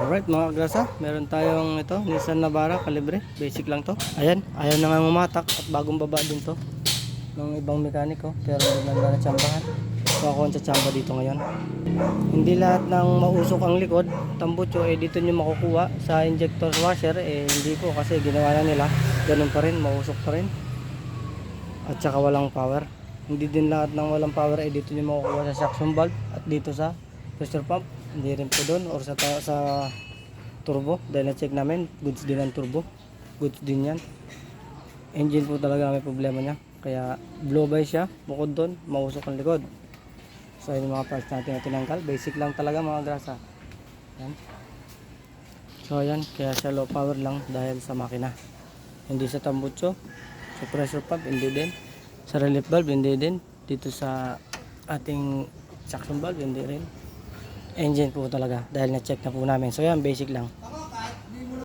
Alright mga kagrasa, meron tayong ito, Nissan Navara kalibre, basic lang to. Ayan, ayaw na nga umatak at bagong baba din to ng ibang mekaniko, pero hindi na natsambahan. So ako ang tsatsamba dito ngayon. Hindi lahat ng mausok ang likod, tambutso, dito nyo makukuha. Sa injector washer, hindi po kasi ginawa na nila. Ganun pa rin, mausok pa rin. At saka walang power. Hindi din lahat ng walang power, dito nyo makukuha sa suction valve at dito sa pressure pump. Hindi rin po doon or sa turbo, dahil na-check namin, goods din ang turbo, goods din yan. Engine po talaga may problema niya, kaya blow by siya. Bukod doon, mausok ang likod. So yun yung mga parts natin na tinanggal, basic lang talaga mga grasa. Yan. So yan, kaya siya low power lang dahil sa makina, hindi sa tambutso. Sa pressure pump hindi din, sa relief valve hindi din, dito sa ating suction valve hindi rin. Engine po talaga dahil na-check na po namin. So yan, basic lang.